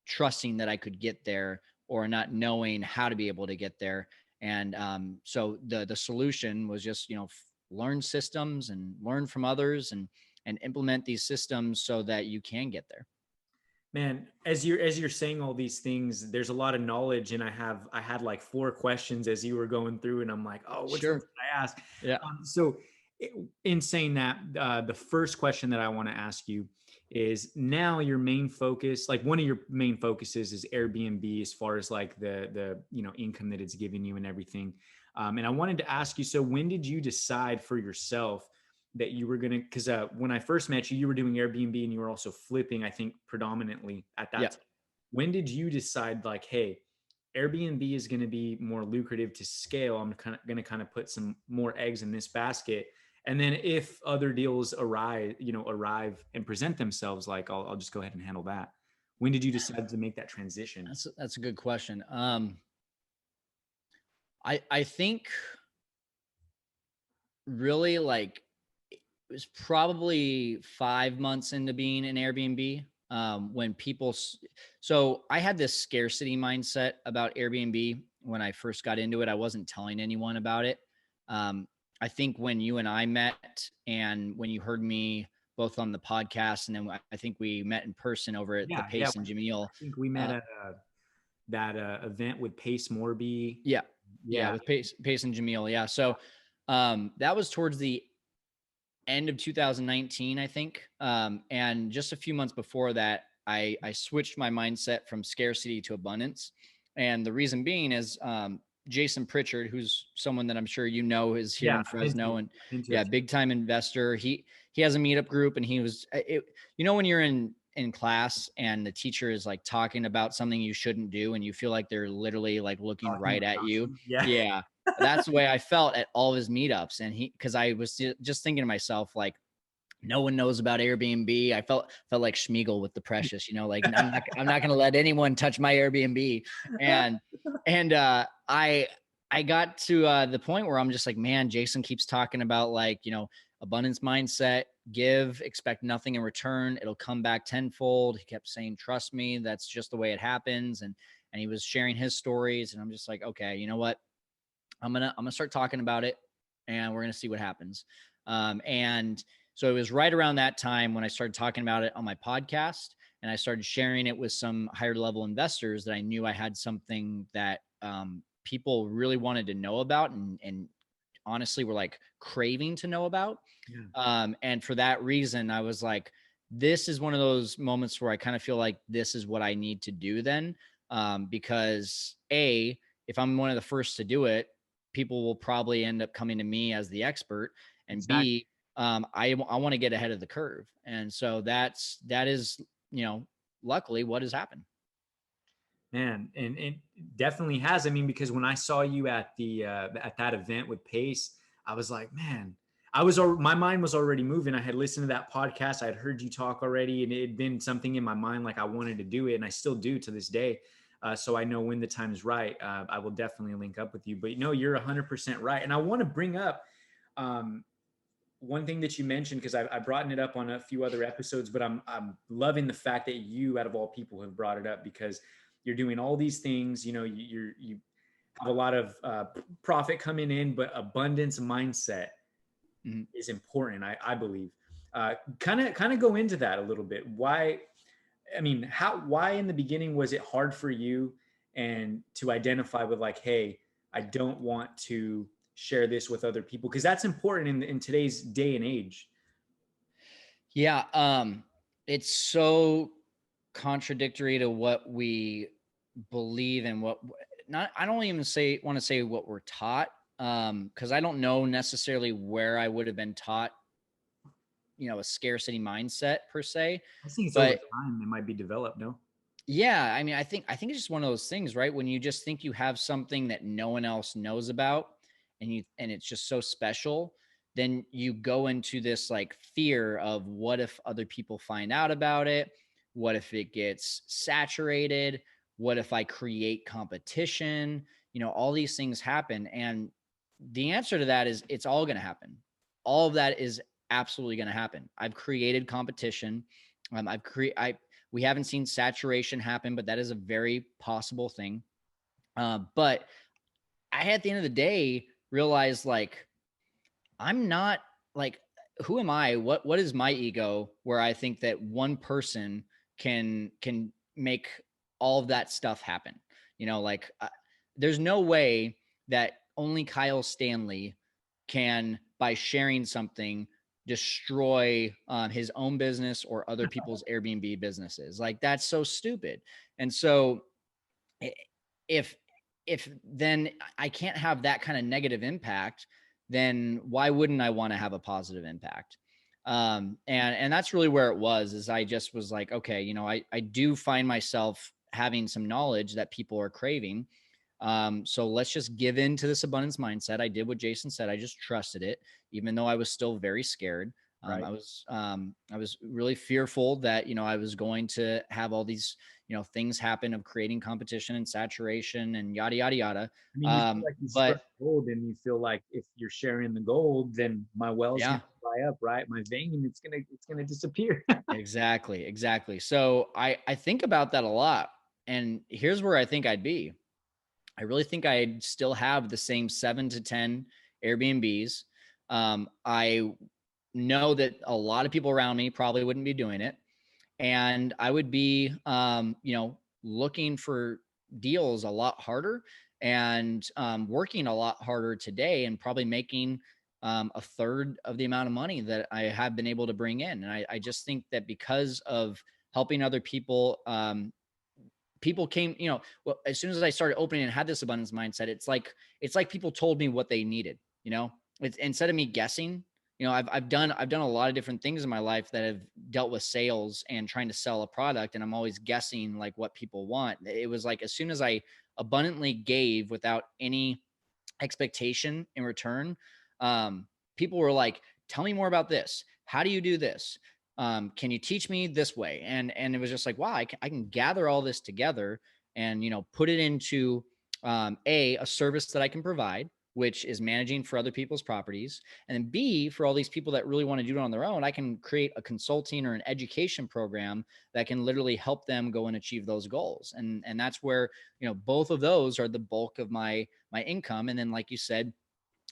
trusting that I could get there, or not knowing how to be able to get there. And so the solution was just, learn systems and learn from others, and implement these systems so that you can get there. Man, as you're saying all these things, there's a lot of knowledge, and I had like 4 questions as you were going through, and I'm like, oh, which one should I ask? Yeah. In saying that, the first question that I want to ask you is, now your main focus, like one of your main focuses, is Airbnb, as far as like the income that it's giving you and everything. And I wanted to ask you, so when did you decide for yourself that you were going to, because when I first met you were doing Airbnb, and you were also flipping, I think, predominantly at that time. When did you decide, like, hey, Airbnb is going to be more lucrative to scale, I'm going to kind of put some more eggs in this basket, and then if other deals arrive and present themselves, like, I'll just go ahead and handle that? When did you decide to make that transition? That's a good question. I think really, like, it was probably 5 months into being an Airbnb, when so I had this scarcity mindset about Airbnb when I first got into it. I wasn't telling anyone about it. I think when you and I met, and when you heard me both on the podcast, and then I think we met in person over at the Pace and Jamil. I think we met at that event with Pace Morby. Yeah, with Pace and Jamil. Yeah. So that was towards the end of 2019, I think. And just a few months before that, I switched my mindset from scarcity to abundance. And the reason being is Jason Pritchard, who's someone that I'm sure is here in Fresno, and big time investor. He has a meetup group, and he was, when you're in class and the teacher is like talking about something you shouldn't do, and you feel like they're literally like looking right at you. Yeah. That's the way I felt at all of his meetups. And because I was just thinking to myself, like, no one knows about Airbnb. I felt like Schmiegel with the Precious, like, I'm not going to let anyone touch my Airbnb. And I got to the point where I'm just like, man, Jason keeps talking about, like, abundance mindset, give, expect nothing in return. It'll come back tenfold. He kept saying, trust me, that's just the way it happens. And he was sharing his stories, and I'm just like, okay, you know what? I'm gonna start talking about it, and we're gonna see what happens. And so it was right around that time when I started talking about it on my podcast, and I started sharing it with some higher level investors that I knew I had something that people really wanted to know about, and honestly were like craving to know about. And for that reason, I was like, this is one of those moments where I kind of feel like this is what I need to do then. Because if I'm one of the first to do it, people will probably end up coming to me as the expert, and B, I want to get ahead of the curve. And so that is, luckily what has happened. Man, and it definitely has. I mean, because when I saw you at that event with Pace, I was like, man, my mind was already moving. I had listened to that podcast. I had heard you talk already, and it had been something in my mind, like I wanted to do it, and I still do to this day. So I know when the time is right, I will definitely link up with you. But you're 100% right. And I want to bring up one thing that you mentioned, because I've brought it up on a few other episodes, but I'm loving the fact that you, out of all people, have brought it up, because you're doing all these things. You have a lot of profit coming in, but abundance mindset is important, I believe. Kind of go into that a little bit. Why in the beginning was it hard for you and to identify with, like, hey, I don't want to share this with other people? Because that's important in today's day and age. Yeah. It's so contradictory to what we believe and I don't even want to say what we're taught. Cause I don't know necessarily where I would have been taught, a scarcity mindset per se. I think it's over time it might be developed. No. Yeah, I mean, I think it's just one of those things, right? When you just think you have something that no one else knows about, and it's just so special, then you go into this like fear of what if other people find out about it? What if it gets saturated? What if I create competition? All these things happen, and the answer to that is it's all going to happen. All of that is absolutely going to happen. I've created competition. I We haven't seen saturation happen, but that is a very possible thing. But I, at the end of the day, realized like I'm not like, who am I? What is my ego where I think that one person can make all of that stuff happen? Like there's no way that only Kyle Stanley can, by sharing something, destroy his own business or other people's Airbnb businesses. Like that's so stupid. And so if then I can't have that kind of negative impact, then why wouldn't I want to have a positive impact? And that's really where it was, is I just was like, okay, I do find myself having some knowledge that people are craving. So let's just give in to this abundance mindset. I did what Jason said. I just trusted it, even though I was still very scared. Right. I was really fearful that, I was going to have all these, things happen of creating competition and saturation and yada, yada, yada. I mean, you feel like you struck But gold, and you feel like if you're sharing the gold, then my well's yeah, gonna dry up, right? My vein, it's gonna disappear. exactly. So I think about that a lot. And here's where I think I'd be. I really think I'd still have the same 7 to 10 Airbnbs. I know that a lot of people around me probably wouldn't be doing it. And I would be, looking for deals a lot harder, and working a lot harder today, and probably making a third of the amount of money that I have been able to bring in. And I just think that because of helping other people, people came, well, as soon as I started opening and had this abundance mindset, it's like people told me what they needed. It's, instead of me guessing. I've done a lot of different things in my life that have dealt with sales and trying to sell a product, and I'm always guessing like what people want. It was like as soon as I abundantly gave without any expectation in return, people were like, "Tell me more about this. How do you do this? Can you teach me this way?" And it was just like, wow, I can gather all this together and put it into a service that I can provide, which is managing for other people's properties. And then B, for all these people that really want to do it on their own, I can create a consulting or an education program that can literally help them go and achieve those goals. And that's where, both of those are the bulk of my income. And then, like you said,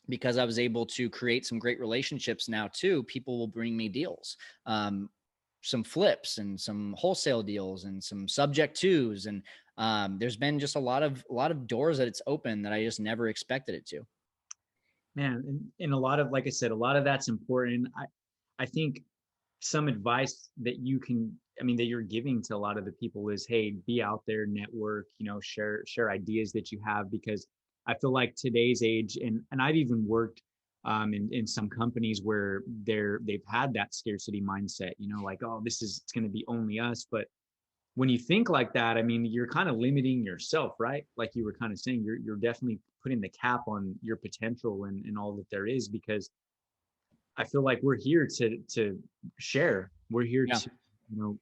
because I was able to create some great relationships now too, people will bring me deals, some flips and some wholesale deals and some subject twos. And there's been just a lot of doors that it's open that I just never expected it to. Man, and a lot of, like I said, a lot of that's important. I think some advice that that you're giving to a lot of the people is, hey, be out there, network, share ideas that you have, because I feel like today's age, and I've even worked in some companies where they've had that scarcity mindset, like, oh, it's going to be only us. But when you think like that, I mean, you're kind of limiting yourself, right? Like you were kind of saying, you're definitely putting the cap on your potential and all that there is, because I feel like we're here to share. We're here Yeah. to, you know,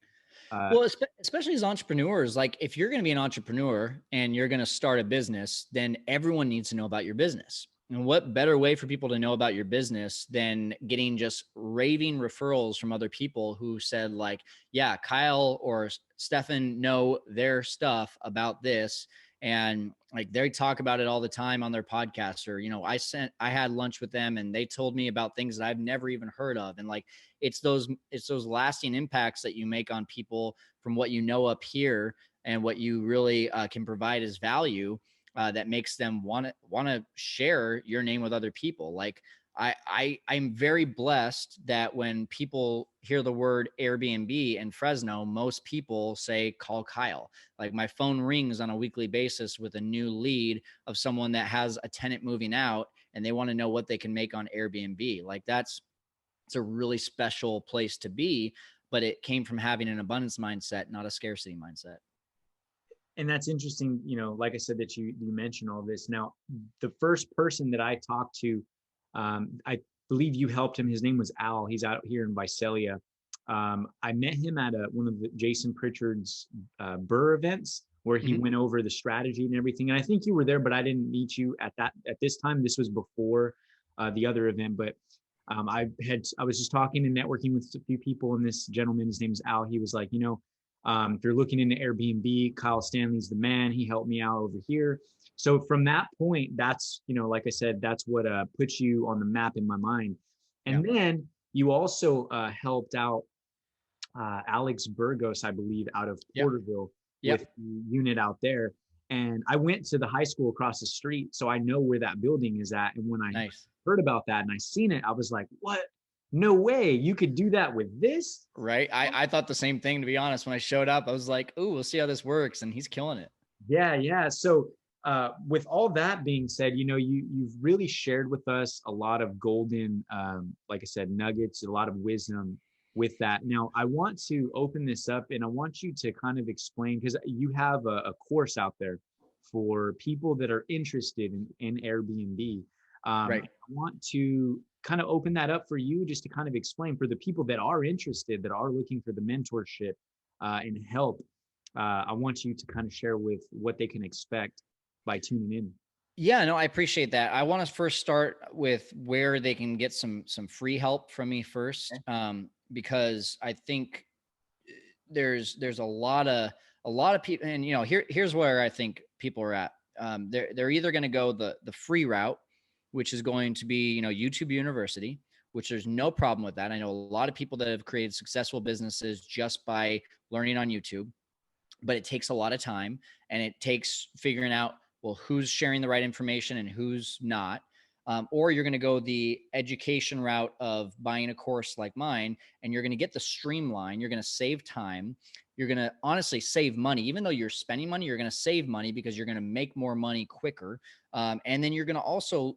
Well, especially as entrepreneurs, like if you're going to be an entrepreneur and you're going to start a business, then everyone needs to know about your business. And what better way for people to know about your business than getting just raving referrals from other people who said like, yeah, Kyle or Stefan know their stuff about this. And like they talk about it all the time on their podcast, or, I had lunch with them and they told me about things that I've never even heard of. And like, it's those lasting impacts that you make on people from what you know up here and what you really can provide as value, that makes them want to share your name with other people. Like I'm very blessed that when people hear the word Airbnb in Fresno, most people say, call Kyle. Like my phone rings on a weekly basis with a new lead of someone that has a tenant moving out and they want to know what they can make on Airbnb. Like it's a really special place to be, but it came from having an abundance mindset, not a scarcity mindset. And that's interesting, like I said, that you mentioned all this. Now, the first person that I talked to, I believe you helped him. His name was Al. He's out here in Visalia. I met him at one of the Jason Pritchard's Burr events where he went over the strategy and everything. And I think you were there, but I didn't meet you at this time. This was before the other event, but I was just talking and networking with a few people, and this gentleman, his name is Al. He was like, if you're looking into Airbnb, Kyle Stanley's the man. He helped me out over here. So from that point, that's, like I said, that's what puts you on the map in my mind. And then you also helped out Alex Burgos, I believe, out of Porterville with the unit out there. And I went to the high school across the street, so I know where that building is at. And when I heard about that and I seen it, I was like, what? No way you could do that with this. Right. I thought the same thing, to be honest. When I showed up, I was like, ooh, we'll see how this works. And he's killing it. Yeah. So with all that being said, you've really shared with us a lot of golden, like I said, nuggets, a lot of wisdom with that. Now, I want to open this up and I want you to kind of explain, because you have a course out there for people that are interested in Airbnb. I want to kind of open that up for you just to kind of explain for the people that are interested, that are looking for the mentorship and help. I want you to kind of share with what they can expect by tuning in. Yeah, no, I appreciate that. I want to first start with where they can get some free help from me first, because I think there's a lot of people, and here's where I think people are at. They're either going to go the free route, which is going to be, YouTube University, which there's no problem with that. I know a lot of people that have created successful businesses just by learning on YouTube, but it takes a lot of time and it takes figuring out, well, who's sharing the right information and who's not. Or you're going to go the education route of buying a course like mine, and you're going to get the streamline. You're going to save time. You're going to honestly save money. Even though you're spending money, you're going to save money because you're going to make more money quicker. And then you're going to also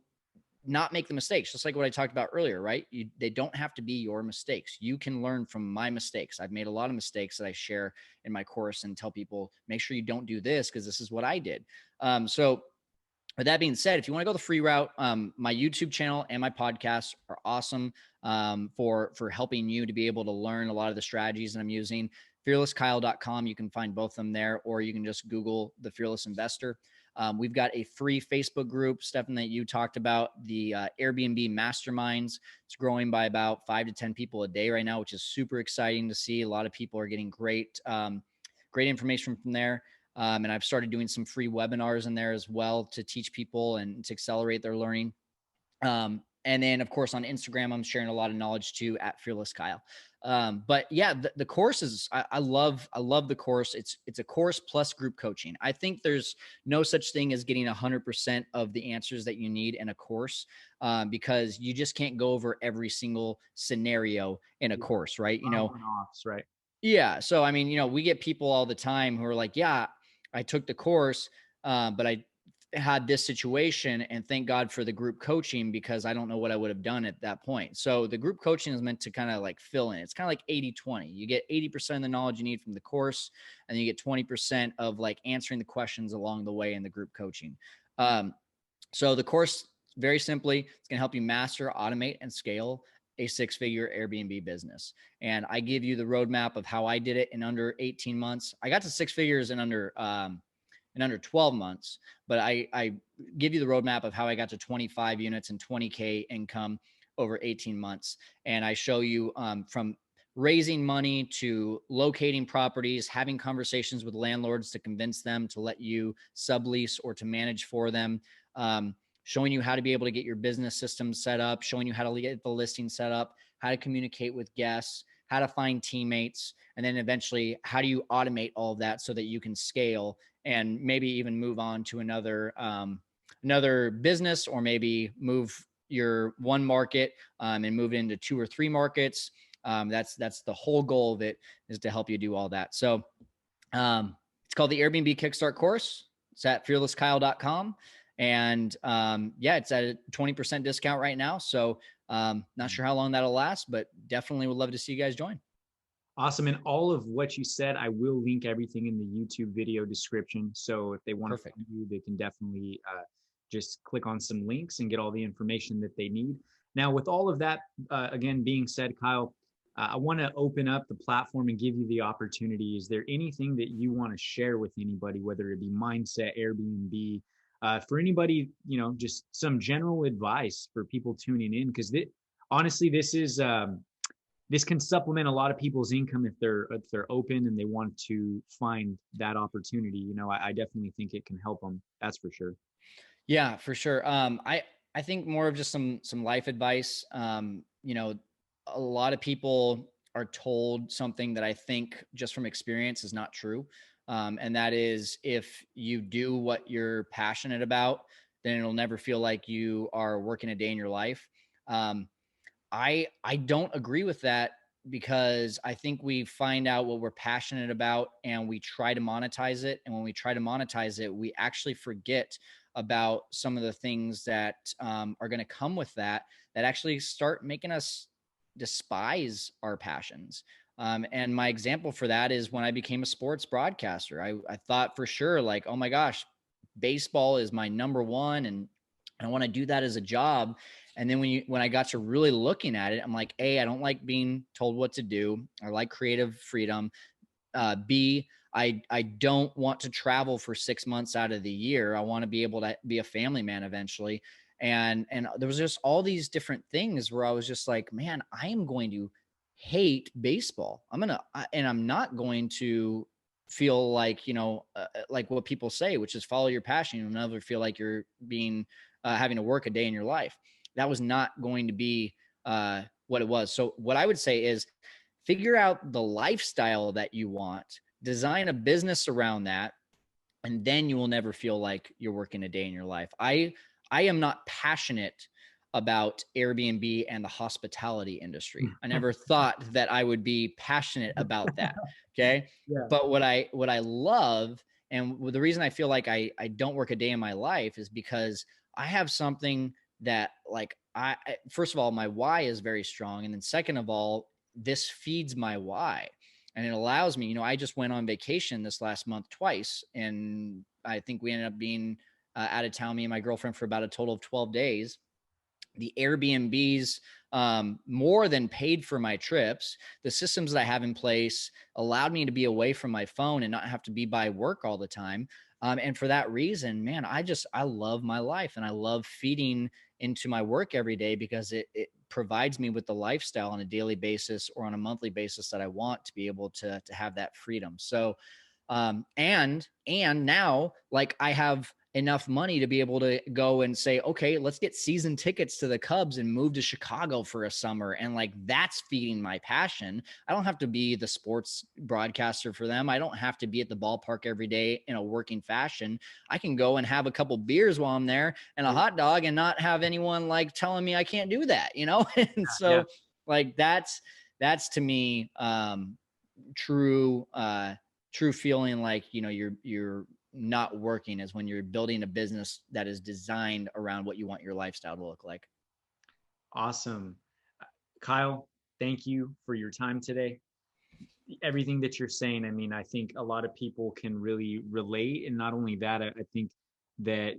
not make the mistakes, just like what I talked about earlier, right? They don't have to be your mistakes. You can learn from my mistakes. I've made a lot of mistakes that I share in my course and tell people, make sure you don't do this because this is what I did. So with that being said, if you want to go the free route, my YouTube channel and my podcast are awesome for helping you to be able to learn a lot of the strategies that I'm using. fearlesskyle.com. You can find both of them there, or you can just Google the Fearless Investor. We've got a free Facebook group, Stefan, that you talked about, the Airbnb Masterminds. It's growing by about 5 to 10 people a day right now, which is super exciting to see. A lot of people are getting great information from there. And I've started doing some free webinars in there as well to teach people and to accelerate their learning. And then, of course, on Instagram, I'm sharing a lot of knowledge too at Fearless Kyle. But yeah, the course is, I love the course. It's a course plus group coaching. I think there's no such thing as getting 100% of the answers that you need in a course, because you just can't go over every single scenario in a course, right? Right. Yeah. So, I mean, we get people all the time who are like, yeah, I took the course, but I had this situation, and thank God for the group coaching, because I don't know what I would have done at that point. So the group coaching is meant to kind of like fill in. It's kind of like 80-20. You get 80% of the knowledge you need from the course, and then you get 20% of like answering the questions along the way in the group coaching. So the course, very simply, it's going to help you master, automate, and scale a 6-figure Airbnb business. And I give you the roadmap of how I did it in under 18 months. I got to 6 figures in under 12 months, but I give you the roadmap of how I got to 25 units and 20K income over 18 months. And I show you from raising money to locating properties, having conversations with landlords to convince them to let you sublease or to manage for them, showing you how to be able to get your business system set up, showing you how to get the listing set up, how to communicate with guests, how to find teammates, and then eventually how do you automate all of that so that you can scale and maybe even move on to another business, or maybe move your one market and move it into 2 or 3 markets. That's the whole goal of it, is to help you do all that. So it's called the Airbnb Kickstart course. It's at fearlesskyle.com. And it's at a 20% discount right now. So not sure how long that'll last, but definitely would love to see you guys join. Awesome. And all of what you said, I will link everything in the YouTube video description. So if they want to Perfect. find you, they can definitely just click on some links and get all the information that they need. Now, with all of that, again, being said, Kyle, I want to open up the platform and give you the opportunity. Is there anything that you want to share with anybody, whether it be mindset, Airbnb, for anybody, just some general advice for people tuning in? Because honestly, this can supplement a lot of people's income if they're open and they want to find that opportunity. I definitely think it can help them. That's for sure. Yeah, for sure. I think more of just some life advice. A lot of people are told something that I think just from experience is not true. And that is, if you do what you're passionate about, then it'll never feel like you are working a day in your life. I don't agree with that, because I think we find out what we're passionate about and we try to monetize it. And when we try to monetize it, we actually forget about some of the things that are going to come with that actually start making us despise our passions. And my example for that is when I became a sports broadcaster. I thought for sure, like, oh my gosh, baseball is my number one, and I want to do that as a job. And then when I got to really looking at it, I'm like, A, I don't like being told what to do. I like creative freedom. B, I don't want to travel for 6 months out of the year. I want to be able to be a family man eventually. And there was just all these different things where I was just like, man, I am going to hate baseball. I'm not going to feel like, like what people say, which is follow your passion. You'll never feel like you're being, having to work a day in your life. That was not going to be what it was. So what I would say is figure out the lifestyle that you want, design a business around that, and then you will never feel like you're working a day in your life. I am not passionate about Airbnb and the hospitality industry. I never thought that I would be passionate about that. Okay. Yeah. But what I love, and the reason I feel like I don't work a day in my life, is because I have something that, like, first of all, my why is very strong. And then second of all, this feeds my why. And it allows me, I just went on vacation this last month twice. And I think we ended up being out of town, me and my girlfriend, for about a total of 12 days. The Airbnbs more than paid for my trips. The systems that I have in place allowed me to be away from my phone and not have to be by work all the time. And for that reason, man, I love my life, and I love feeding into my work every day, because it provides me with the lifestyle on a daily basis or on a monthly basis that I want to be able to have that freedom. So, and now, like, I have enough money to be able to go and say, okay, let's get season tickets to the Cubs and move to Chicago for a summer. And like, that's feeding my passion. I don't have to be the sports broadcaster for them. I don't have to be at the ballpark every day in a working fashion. I can go and have a couple beers while I'm there and a hot dog and not have anyone like telling me I can't do that, And so like, that's to me, true feeling like, you're not working, is when you're building a business that is designed around what you want your lifestyle to look like. Awesome. Kyle, thank you for your time today. Everything that you're saying, I mean, I think a lot of people can really relate. And not only that, I think that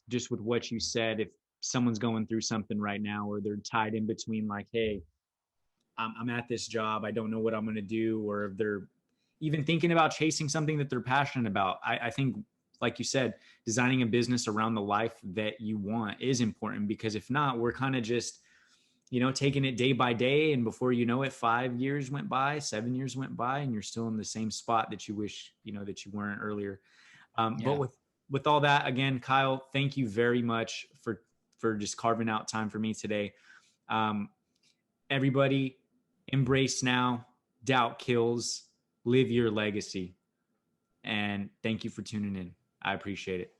just with what you said, if someone's going through something right now, or they're tied in between, like, hey, I'm at this job, I don't know what I'm going to do, or if they're even thinking about chasing something that they're passionate about, I think, like you said, designing a business around the life that you want is important, because if not, we're kind of just, taking it day by day. And before you know it, 5 years went by, 7 years went by, and you're still in the same spot that you wish, that you weren't earlier. But with all that, again, Kyle, thank you very much for just carving out time for me today. Everybody, embrace now, doubt kills, live your legacy. And thank you for tuning in. I appreciate it.